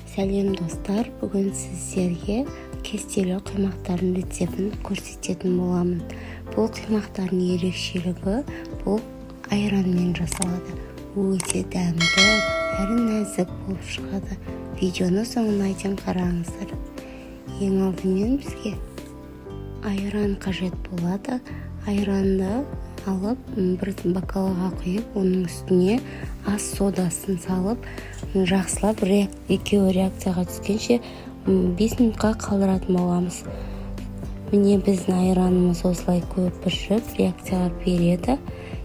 Сәлем достар, бүгін сіздерге кестелі құймақтардың рецептін көрсететін боламын. Бұл құймақтардың ерекшелігі бұл айранмен жасалады. Өте дәмді, әрі нәзік болып шығады. Видеоны соңына дейін қараңыздар. Ең алдымен бізге айран қажет болады. Айранды алып, бір бокалға құйып, оның үстіне ас содасын салып, жақсылап екеуі реакцияға түскенше 5 минутқа қалдыратын боламыз. Міне біздің айранымыз осылай көп пішіп, реакцияға береді.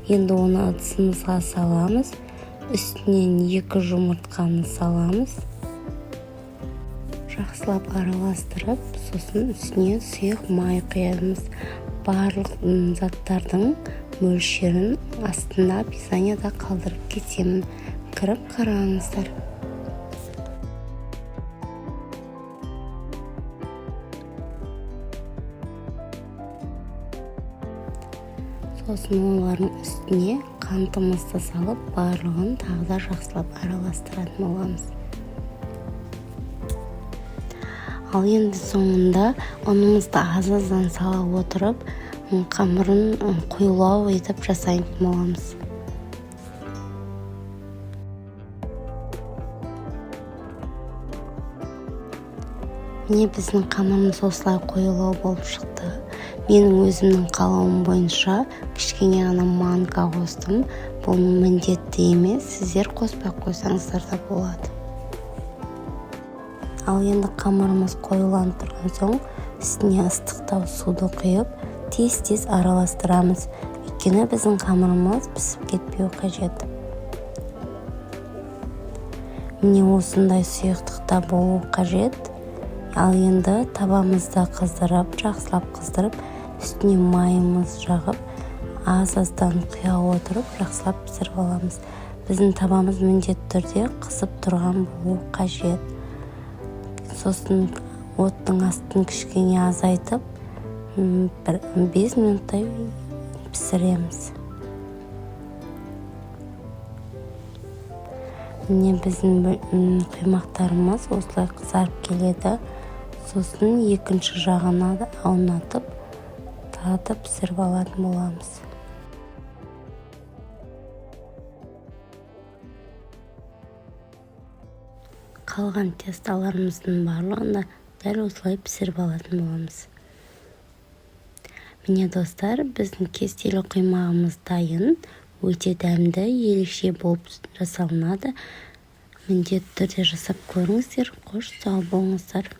Енді оны ыдысымызға саламыз. Үстінен 2 жұмыртқаны саламыз. Жақсылап араластырып, сосын үстіне сұйық май құямыз. Барлық заттардың мөлшерін астында описанияда қалдырып кетемін. Кіріп қараңыздар. Сосын олардың үстіне қантымызды салып, барлығын тағы да жақсылап араластыратын боламыз. Ал енді соңында ұнымызды аз-аздан сала отырып, қамырын құйылау етіп жасайтын боламыз. Міне біздің қамырымыз осылай құйылау болып шықты. Менің өзімнің қалауым бойынша кішкене ғана манка қостым. Бұл міндетті емес, сіздер қоспай қойсаңыздар да болады. Ал енді қамырымыз қойыланып тұрған соң, үстіне ыстықтау суды құйып, тез-тез араластырамыз. Өйткені біздің қамырымыз пісіп кетпеу қажет. Міне осындай сұйықтықта болу қажет. Ал енді табамызды қыздырып, жақсылап қыздырып, үстіне майымыз жағып, аз-аздан құя отырып, жақсылап пісіріп аламыз. Біздің табамыз міндетті түрде қызып тұрған болу қажет. Сосын оттың астын кішкене азайтып, 5 минуттай пісіреміз. Міне біздің құймақтарымыз осылай қызарып келеді. Сосын екінші жағына да аунатып, тағы пісіріп алатын боламыз. Қалған тесталарымыздың барлығында дәл осылай пісіріп алатын боламыз. Міне достар, біздің кестелі құймағымыз дайын, өте дәмді, ерекше болып жасалынады. Міндетті түрде жасап көріңіздер. Қош сау болыңыздар.